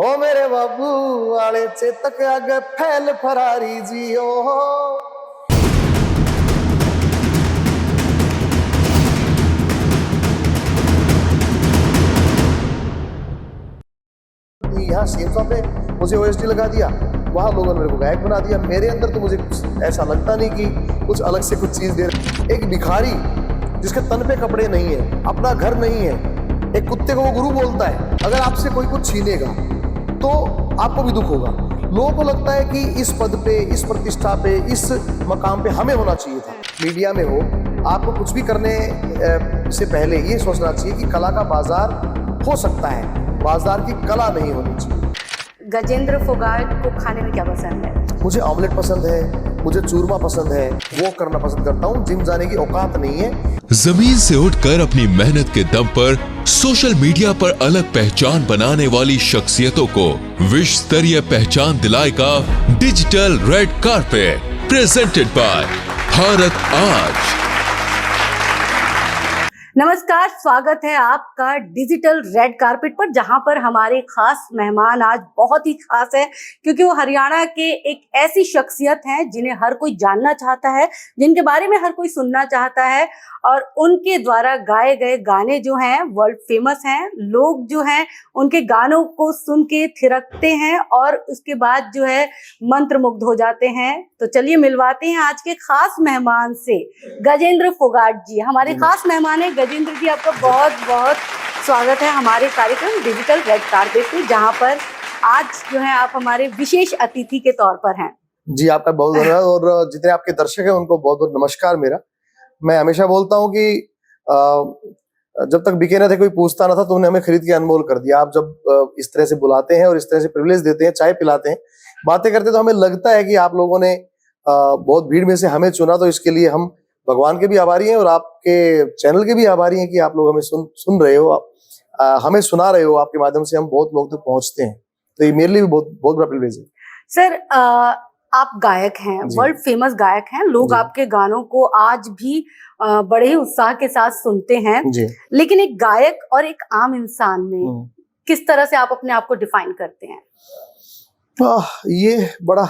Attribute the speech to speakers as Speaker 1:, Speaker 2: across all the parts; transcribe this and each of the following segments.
Speaker 1: ओ मेरे बाबू वाले चेतक आगे फैल फरारी जियो। यहाँ सेमसा पे मुझे ओएसडी लगा दिया, वहां लोगों ने मेरे को गायक बना दिया। मेरे अंदर तो मुझे कुछ ऐसा लगता नहीं कि कुछ अलग से कुछ चीज दे रहे। एक भिखारी जिसके तन पे कपड़े नहीं है, अपना घर नहीं है, एक कुत्ते को वो गुरु बोलता है, अगर आपसे कोई कुछ छीनेगा तो आपको भी दुख होगा। लोगों को लगता है कि इस पद पे, इस प्रतिष्ठा पे, इस मकाम पे हमें होना चाहिए था। मीडिया में हो, आपको कुछ भी करने से पहले ये सोचना चाहिए कि कला का बाजार हो सकता है, बाजार की कला नहीं होनी चाहिए।
Speaker 2: गजेंद्र फोगाट को खाने में क्या पसंद है?
Speaker 1: मुझे ऑमलेट पसंद है, मुझे चूरमा पसंद है, वो करना पसंद करता हूँ। जिम जाने की औकात नहीं है।
Speaker 3: जमीन से उठकर अपनी मेहनत के दम पर सोशल मीडिया पर अलग पहचान बनाने वाली शख्सियतों को विश्व स्तरीय पहचान दिलाएगा digital red carpet presented by Bharat आज।
Speaker 2: नमस्कार, स्वागत है आपका डिजिटल रेड कारपेट पर, जहां पर हमारे खास मेहमान आज बहुत ही खास है, क्योंकि वो हरियाणा के एक ऐसी शख्सियत हैं जिन्हें हर कोई जानना चाहता है, जिनके बारे में हर कोई सुनना चाहता है, और उनके द्वारा गाए गए गाने जो हैं वर्ल्ड फेमस हैं। लोग जो हैं उनके गानों को सुन के थिरकते हैं और उसके बाद जो है मंत्रमुग्ध हो जाते हैं। तो चलिए मिलवाते हैं आज के खास मेहमान से, गजेंद्र फोगाट जी हमारे खास मेहमान है। गजेंद्र जी, आपका बहुत बहुत स्वागत है हमारे कार्यक्रम डिजिटल रेड कारपेट में, जहां पर आज जो है आप हमारे विशेष अतिथि के तौर पर हैं।
Speaker 1: जी, आपका बहुत धन्यवाद। और जितने आपके दर्शक हैं उनको बहुत बहुत नमस्कार मेरा। मैं हमेशा बोलता हूँ कि जब तक बिके ना थे, कोई पूछता ना था, तुमने हमें खरीद के अनमोल कर दिया। आप जब इस तरह से बुलाते हैं और इस तरह से प्रिविलेज देते हैं, चाय पिलाते हैं, बातें करते हैं, तो हमें लगता है कि आप लोगों ने बहुत भीड़ में से हमें चुना। तो इसके लिए हम भगवान के भी आभारी हैं और आपके चैनल के भी आभारी हैं कि आप लोग हमें सुन रहे हो, हमें सुना रहे हो। आपके माध्यम से हम बहुत लोग तक पहुंचते हैं, तो ये मेरे लिए भी बहुत बहुत बड़ा प्रिविलेज है।
Speaker 2: सर, आप गायक हैं, वर्ल्ड फेमस गायक हैं। लोग आपके गानों को आज भी बड़े ही उत्साह के साथ सुनते हैं जी। लेकिन एक गायक और एक आम इंसान में किस तरह से आप अपने आप को डिफाइन करते हैं?
Speaker 1: ये बड़ा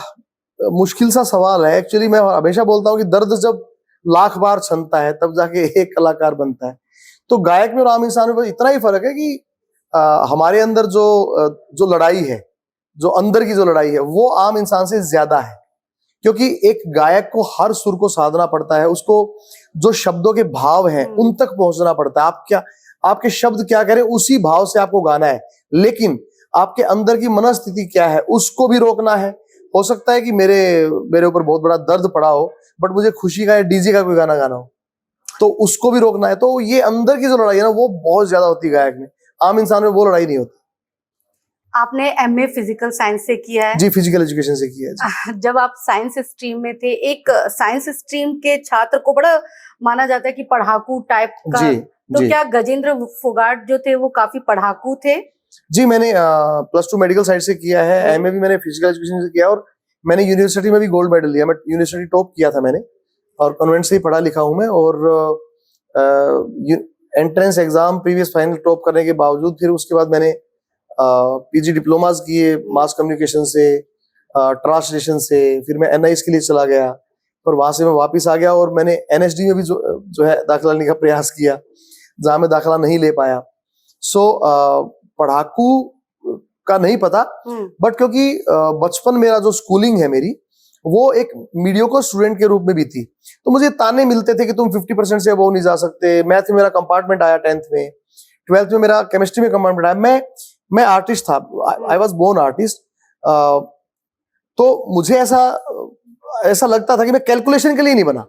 Speaker 1: मुश्किल सा सवाल है। एक्चुअली मैं हमेशा बोलता हूँ कि दर्द जब लाख बार छनता है तब जाके एक कलाकार बनता है। तो गायक में और आम इंसान में इतना ही फर्क है कि हमारे अंदर जो लड़ाई है, जो अंदर की जो लड़ाई है, वो आम इंसान से ज्यादा है। क्योंकि एक गायक को हर सुर को साधना पड़ता है, उसको जो शब्दों के भाव हैं उन तक पहुंचना पड़ता है। आपके शब्द क्या करें, उसी भाव से आपको गाना है। लेकिन आपके अंदर की मनस्थिति क्या है, उसको भी रोकना है। हो सकता है कि मेरे ऊपर बहुत बड़ा दर्द पड़ा हो, बट मुझे खुशी का या डीजे का कोई गाना गाना हो, तो उसको भी रोकना है। तो ये अंदर की जो लड़ाई है ना, वो बहुत ज्यादा होती है गायक में। आम इंसान में वो लड़ाई नहीं होती।
Speaker 2: आपने एमए फिजिकल साइंस से किया है?
Speaker 1: जी, फिजिकल एजुकेशन से किया है जी।
Speaker 2: जब आप साइंस स्ट्रीम में थे, एक साइंस स्ट्रीम के छात्र को बड़ा माना जाता है कि पढ़ाकू टाइप का, तो क्या गजेंद्र फोगाट जो थे वो काफी पढ़ाकू थे?
Speaker 1: जी, मैंने +2 मेडिकल साइड से किया है, एमए भी मैंने फिजिकल एजुकेशन से किया, और मैंने यूनिवर्सिटी में भी गोल्ड मेडल लिया। मैं यूनिवर्सिटी टॉप किया था मैंने, और कॉन्वेंट से ही पढ़ा लिखा हूं मैं। और entrance exam previous final top करने के बावजूद फिर उसके बाद मैंने पीजी डिप्लोमास किए मास कम्युनिकेशन से, ट्रांसलेशन से। फिर मैं एनआईएस के लिए चला गया, पर वहां से मैं वापस आ गया और मैंने एनएसडी में भी जो है दाखिला लेने का प्रयास किया, जहां मैं दाखिला नहीं ले पाया। सो पढ़ाकू का नहीं पता, बट क्योंकि बचपन मेरा जो स्कूलिंग है मेरी, वो एक मीडियोकर स्टूडेंट के रूप में भी थी, तो मुझे ताने मिलते थे कि तुम 50% से अबव नहीं जा सकते। मैथ में मेरा कंपार्टमेंट आया 10th में, 12th में मेरा केमिस्ट्री में कंपार्टमेंट आया। मैं आर्टिस्ट था, आई वॉज बोर्न आर्टिस्ट। तो मुझे ऐसा लगता था कि मैं कैलकुलेशन के लिए नहीं बना।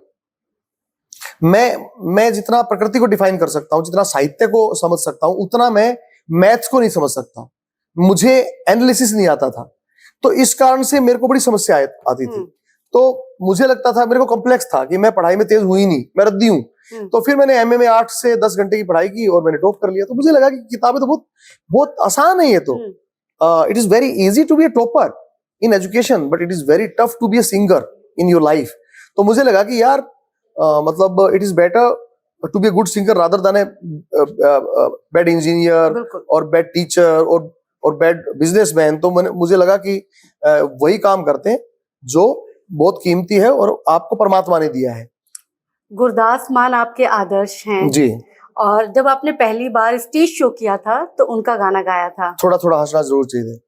Speaker 1: मैं जितना प्रकृति को डिफाइन कर सकता हूं, जितना साहित्य को समझ सकता हूं, उतना मैं मैथ्स को नहीं समझ सकता। मुझे एनालिसिस नहीं आता था, तो इस कारण से मेरे को बड़ी समस्या आती थी। तो मुझे लगता था, मेरे को कॉम्प्लेक्स था कि मैं पढ़ाई में तेज हुई नहीं, मैं रद्दी हूं। तो फिर मैंने एमए में 8 से 10 घंटे की पढ़ाई की और मैंने टॉप कर लिया। तो मुझे लगा कि किताबें तो बहुत आसान है ये तो। It is very easy to be a topper in education, but it is very tough to be a singer in your life. तो मुझे लगा कि यार मतलब it is better to be a good singer rather than a bad engineer और bad teacher और और bad businessman, तो मुझे लगा कि वही काम करते हैं जो बहुत कीमती है और आपको परमात्मा ने दिया है।
Speaker 2: गुरदास मान आपके आदर्श हैं
Speaker 1: जी।
Speaker 2: और जब आपने पहली बार स्टेज शो किया था तो उनका गाना गाया था।
Speaker 1: थोड़ा थोड़ा हंसना जरूर चाहिए।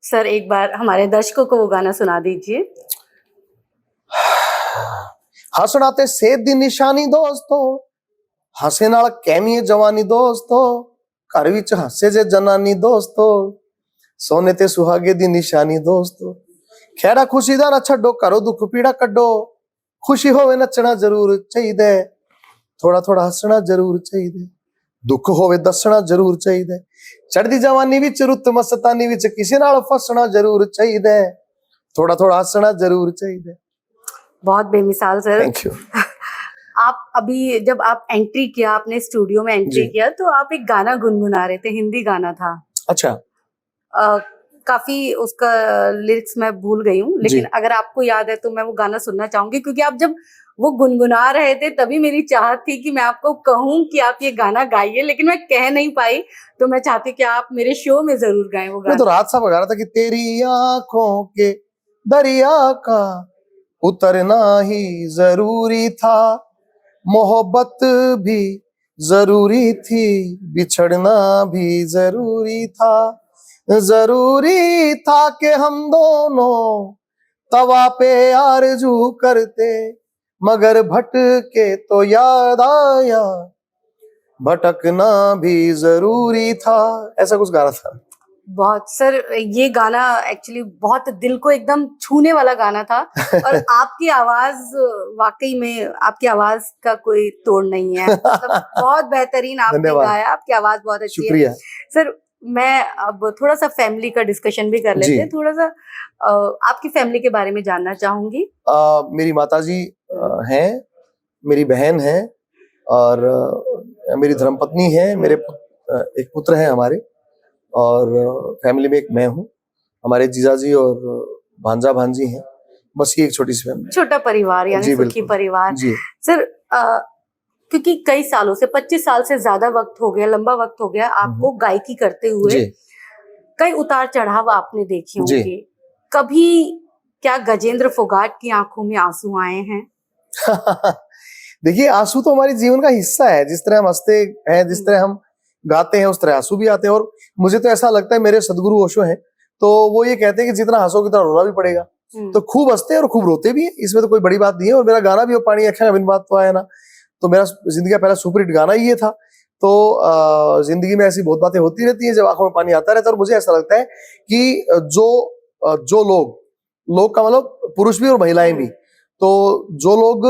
Speaker 2: सर एक बार हमारे दर्शकों को वो गाना सुना दीजिए।
Speaker 1: हंसना ते सेहत दी निशानी दोस्तों, हंसे नाल कैमी जवानी दोस्तों, घर विच हंसे जे जनानी दोस्तों, सोने ते सुहागे दी निशानी दोस्तों, खैरा खुशी दा ना छड्डो, करो दुख पीड़ा कड्डो, खुशी होवे नचना जरूर चाहिए, थोड़ा थोड़ा हंसना जरूर चाहिए, दुख होवे दसना जरूर चाहिए, चढ़दी जवानी विच रुत मस्तानी विच किसी नाल फसना जरूर चाहिए, थोड़ा थोड़ा हंसना जरूर चाहिए।
Speaker 2: बहुत बेमिसाल सर।
Speaker 1: Thank you.
Speaker 2: आप अभी जब आप एंट्री किया, आपने स्टूडियो में एंट्री किया, तो आप एक गाना गुनगुना रहे थे, हिंदी गाना था।
Speaker 1: अच्छा।
Speaker 2: काफी उसका लिरिक्स मैं भूल गई हूँ, लेकिन अगर आपको याद है तो मैं वो गाना सुनना चाहूंगी, क्योंकि आप जब वो गुनगुना रहे थे तभी मेरी चाहत थी कि मैं आपको कहूँ कि आप ये गाना गाइए, लेकिन मैं कह नहीं पाई, तो मैं चाहती कि आप मेरे शो में जरूर गाएं वो गाना।
Speaker 1: मैं तो रात साहब गा रहा था कि तेरी आंखों के दरिया का उतरना ही जरूरी था, मोहब्बत भी जरूरी थी, बिछड़ना भी जरूरी था, जरूरी था कि हम दोनों तवा पे आरज़ू करते, मगर भटके तो याद आया भटकना भी जरूरी था। ऐसा कुछ गा रहा था।
Speaker 2: बहुत सर, ये गाना एक्चुअली बहुत दिल को एकदम छूने वाला गाना था और आपकी आवाज, वाकई में आपकी आवाज का कोई तोड़ नहीं है, मतलब बहुत बेहतरीन आपने गाया, आपकी आवाज बहुत अच्छी है।
Speaker 1: शुक्रिया
Speaker 2: सर। मैं अब थोड़ा सा फैमिली का डिस्कशन भी कर लेते हैं, थोड़ा सा आपकी फैमिली के बारे में जानना चाहूंगी।
Speaker 1: मेरी माताजी हैं, मेरी बहन है और मेरी धर्मपत्नी है, मेरे एक पुत्र है हमारे, और फैमिली में एक मैं हूँ, हमारे जीजाजी और भांजा भांजी हैं, बस ये एक छोटी सी फैमिली, छोटा परिवार,
Speaker 2: यानी सुखी परिवार।
Speaker 1: जी
Speaker 2: सर, क्योंकि कई सालों से 25 साल से ज्यादा वक्त हो गया, लंबा वक्त हो गया आपको गायकी करते हुए, कई उतार चढ़ाव आपने देखे होंगे, कभी क्या गजेंद्र फोगाट की आंखों में आंसू आए हैं?
Speaker 1: देखिए, आंसू तो हमारे जीवन का हिस्सा है, जिस तरह हम हंसते हैं, जिस तरह हम गाते हैं, उस तरह आंसू भी आते हैं। और मुझे तो ऐसा लगता है, मेरे सदगुरु ओशो हैं, तो वो ये कहते हैं कि जितना हंसोगे उतना रोना भी पड़ेगा, तो खूब हंसते हैं और खूब रोते भी हैं, इसमें तो कोई बड़ी बात नहीं है। और मेरा गाना भी वो पानी अखियां बिन बात तो आया ना, तो मेरा जिंदगी का पहला सुपर हिट गाना ही ये था। तो जिंदगी में ऐसी बहुत बातें होती रहती है जब आंखों में पानी आता रहता है। और मुझे ऐसा लगता है कि जो लोग का मतलब पुरुष भी और महिलाएं भी, तो जो लोग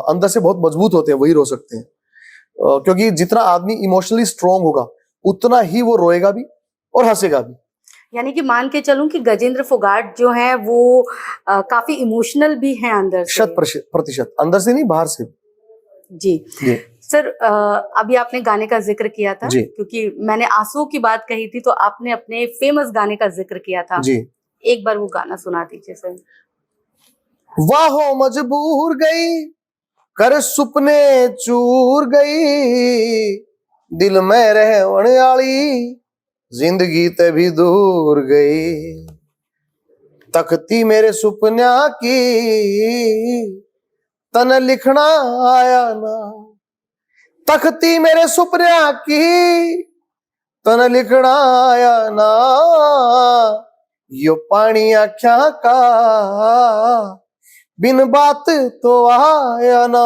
Speaker 1: अंदर से बहुत मजबूत होते हैं वही रो सकते हैं, क्योंकि जितना आदमी इमोशनली स्ट्रांग होगा उतना ही वो रोएगा भी और हंसेगा भी।
Speaker 2: यानी कि मान के चलूं कि गजेंद्र फोगाट जो है वो काफी इमोशनल भी हैं अंदर से।
Speaker 1: 100%, अंदर से नहीं, बाहर से।
Speaker 2: जी सर, अभी आपने गाने का जिक्र किया था, क्योंकि मैंने आंसू की बात कही थी, तो आपने अपने फेमस गाने का जिक्र किया था जी। एक बार वो गाना सुना दीजिए सर।
Speaker 1: वाहो मजबूर गई, कर सुपने चूर गई, दिल में रहने वाली जिंदगी ते भी दूर गई, तकती मेरे सुपन्या की तन लिखना आया ना, तकती मेरे सुपन्या की तन लिखना आया ना, यो पानी आख्या का बिन बात तो आया ना।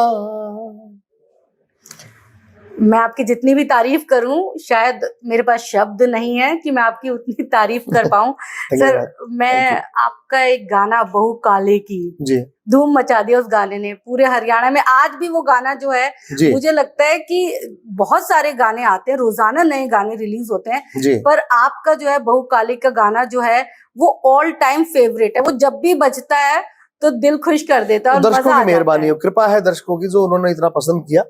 Speaker 2: मैं आपकी जितनी भी तारीफ करूं, शायद मेरे पास शब्द नहीं है कि मैं आपकी उतनी तारीफ कर पाऊं। सर, मैं आपका एक गाना बहू काले की जी, धूम मचा दिया उस गाने ने पूरे हरियाणा में। आज भी वो गाना जो है, मुझे लगता है कि बहुत सारे गाने आते हैं, रोजाना नए गाने रिलीज होते हैं, पर आपका जो है बहू काले का गाना जो है वो ऑल टाइम फेवरेट है। वो जब भी बजता है तो दिल खुश कर देता है।
Speaker 1: दर्शकों की मेहरबानी है, कृपा है दर्शकों की जो उन्होंने इतना पसंद किया,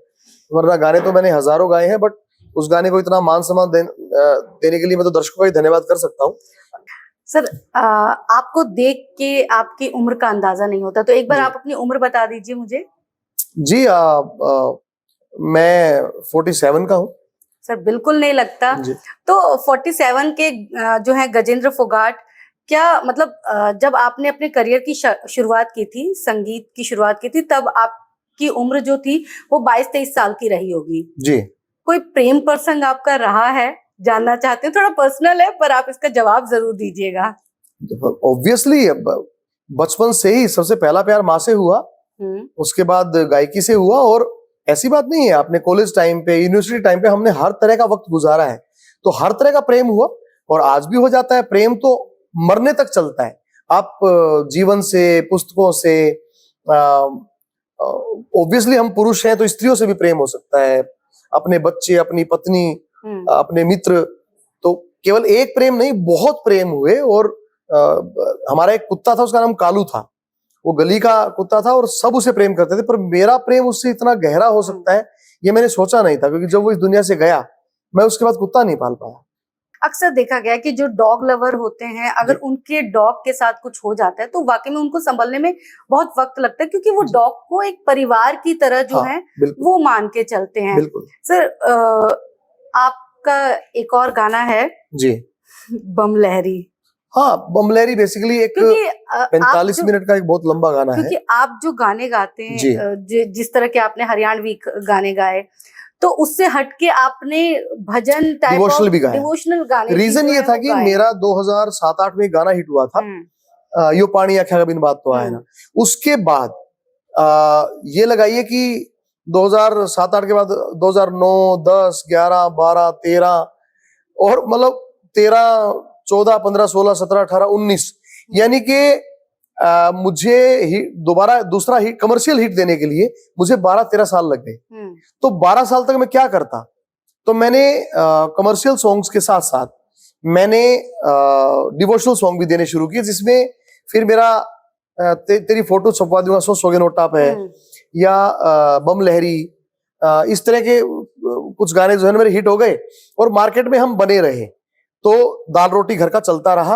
Speaker 1: वरना गाने तो मैंने हजारों गाए हैं, बट उस गाने को इतना मान सम्मान देने के लिए मैं तो दर्शकों का ही धन्यवाद कर सकता हूँ।
Speaker 2: सर, आपको देख के आपकी उम्र का अंदाजा नहीं होता, तो एक बार आप अपनी उम्र बता दीजिए मुझे।
Speaker 1: जी, मैं 47 का हूँ
Speaker 2: सर बिल्कुल नहीं लगता।
Speaker 1: जी।
Speaker 2: तो 47 के जो है गजेंद्र फोगाट, क्या मतलब जब आपने अपने करियर की शुरुआत की थी, संगीत की शुरुआत की थी, तब आपकी उम्र जो थी वो 22-23 साल की रही होगी।
Speaker 1: जी।
Speaker 2: कोई प्रेम प्रसंग आपका रहा है? जानना चाहते हैं, थोड़ा पर्सनल है पर आप इसका जवाब जरूर दीजिएगा।
Speaker 1: ऑब्वियसली बचपन से ही सबसे पहला प्यार माँ से हुआ, उसके बाद गायकी से हुआ। और ऐसी बात नहीं है, आपने कॉलेज टाइम पे, यूनिवर्सिटी टाइम पे हमने हर तरह का वक्त गुजारा है, तो हर तरह का प्रेम हुआ और आज भी हो जाता है। प्रेम तो मरने तक चलता है। आप जीवन से, पुस्तकों से, ऑब्वियसली हम पुरुष हैं तो स्त्रियों से भी प्रेम हो सकता है, अपने बच्चे, अपनी पत्नी, अपने मित्र। तो केवल एक प्रेम नहीं, बहुत प्रेम हुए। और हमारा एक कुत्ता था, उसका नाम कालू था, वो गली का कुत्ता था और सब उसे प्रेम करते थे। पर मेरा प्रेम उससे इतना गहरा हो सकता है ये मैंने सोचा नहीं था, क्योंकि जब वो इस दुनिया से गया मैं उसके बाद कुत्ता नहीं पाल पाया।
Speaker 2: अक्सर देखा गया कि जो डॉग लवर होते हैं, अगर उनके डॉग के साथ कुछ हो जाता है तो वाकई में उनको संभलने में बहुत वक्त लगता है, क्योंकि वो डॉग को एक परिवार की तरह जो है वो मान के चलते हैं। सर आपका एक और गाना है
Speaker 1: जी,
Speaker 2: बम लहरी।
Speaker 1: हाँ, बम लहरी बेसिकली एक 45 मिनट का एक बहुत लंबा गाना है।
Speaker 2: क्योंकि आप जो गाने गाते हैं, जिस तरह के आपने हरियाणवी गाने गाए, तो उससे हटके आपने भजन टाइप
Speaker 1: डिवोशनल भी गाए,
Speaker 2: डिवोशनल गाने।
Speaker 1: रीजन ये था कि मेरा 2007-8 में गाना हिट हुआ था, यो पानी आख्या कबिन बात तो आए ना। उसके बाद ये लगाइए कि 2007-8 के बाद 2009, 10, 11, 12, 13 और मतलब 13, 14, 15, 16, 17, 18, 19, यानी कि मुझे दोबारा दूसरा हिट, कमर्शियल हिट देने के लिए मुझे 12-13 साल लग गए। तो 12 साल तक मैं क्या करता? तो मैंने कमर्शियल सॉन्ग्स के साथ साथ मैंने डिवोशनल सॉन्ग भी देने शुरू किए, जिसमें फिर मेरा तेरी फोटो छपवा दूंगा, सो गे नोटा पे, या बम लहरी, इस तरह के कुछ गाने जो है मेरे हिट हो गए और मार्केट में हम बने रहे। तो दाल रोटी घर का चलता रहा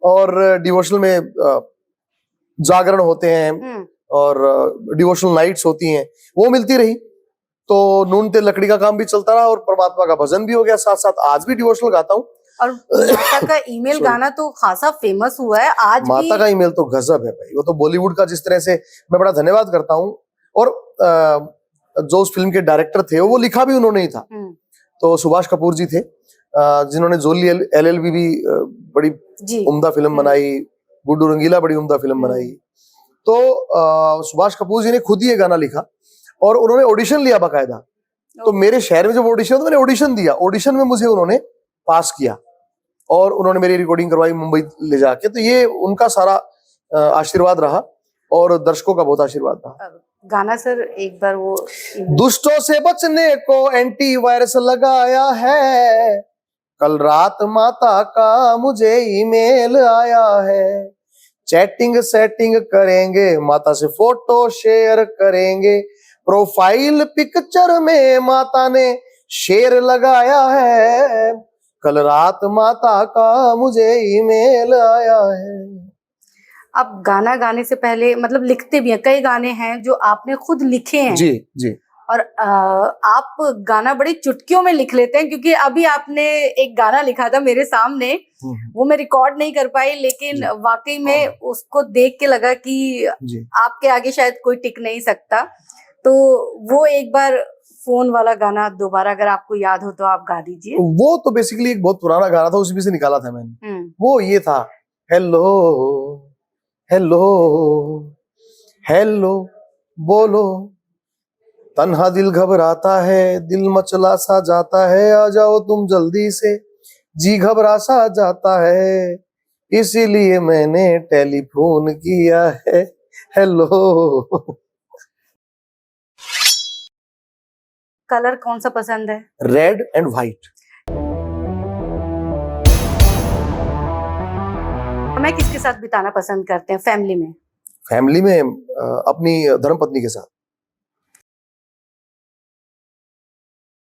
Speaker 1: और डिवोशनल में जागरण होते हैं और डिवोशनल नाइट्स होती हैं, वो मिलती रही। तो नून तेल लकड़ी का काम भी चलता रहा और परमात्मा का भजन भी हो गया साथ साथ। आज भी डिवोशनल गाता हूँ। और
Speaker 2: माता का ईमेल गाना तो खासा फेमस हुआ है आज भी।
Speaker 1: माता का ईमेल तो गजब है भाई, वो तो बॉलीवुड का, जिस तरह से मैं बड़ा धन्यवाद करता हूँ। और जो उस फिल्म के डायरेक्टर थे वो लिखा भी उन्होंने ही था, तो सुभाष कपूर जी थे, जिन्होंने जोली LLB भी बड़ी उम्दा फिल्म बनाई, गुड्डू रंगीला बड़ी उम्दा फिल्म बनाई। तो सुभाष कपूर जी ने खुद ही ये गाना लिखा और उन्होंने ऑडिशन लिया बाकायदा। तो मेरे शहर में जब ऑडिशन, तो मैंने ऑडिशन दिया, ऑडिशन में मुझे उन्होंने पास किया और उन्होंने मेरी रिकॉर्डिंग करवाई मुंबई ले जाके। तो ये उनका सारा आशीर्वाद रहा और दर्शकों का बहुत आशीर्वाद रहा।
Speaker 2: गाना सर एक बार वो,
Speaker 1: दुष्टों से बचने को एंटी वायरस लगाया है, कल रात माता का मुझे ईमेल आया है, चैटिंग सेटिंग करेंगे, माता से फोटो शेयर करेंगे, प्रोफाइल पिक्चर में माता ने शेर लगाया है, कल रात माता का मुझे ईमेल आया है।
Speaker 2: आप गाना गाने से पहले मतलब लिखते भी हैं, कई गाने हैं जो आपने खुद लिखे हैं।
Speaker 1: जी जी।
Speaker 2: और आप गाना बड़ी चुटकियों में लिख लेते हैं, क्योंकि अभी आपने एक गाना लिखा था मेरे सामने, वो मैं रिकॉर्ड नहीं कर पाई, लेकिन वाकई में उसको देख के लगा कि आपके आगे शायद कोई टिक नहीं सकता। तो वो एक बार फोन वाला गाना दोबारा अगर आपको याद हो तो आप गा दीजिए।
Speaker 1: वो तो बेसिकली एक बहुत पुराना गाना था, उसी में से निकाला था मैंने। वो ये था, हेलो हेलो हेलो बोलो, तन्हा दिल घबराता है, दिल मचला सा जाता है, आ जाओ तुम जल्दी से, जी घबरा सा जाता है, इसीलिए मैंने टेलीफोन किया है, हेलो।
Speaker 2: कलर कौन सा पसंद है?
Speaker 1: Red and white.
Speaker 2: मैं किसके साथ बिताना पसंद करते हैं फैमिली में?
Speaker 1: फैमिली में अपनी धर्मपत्नी के साथ।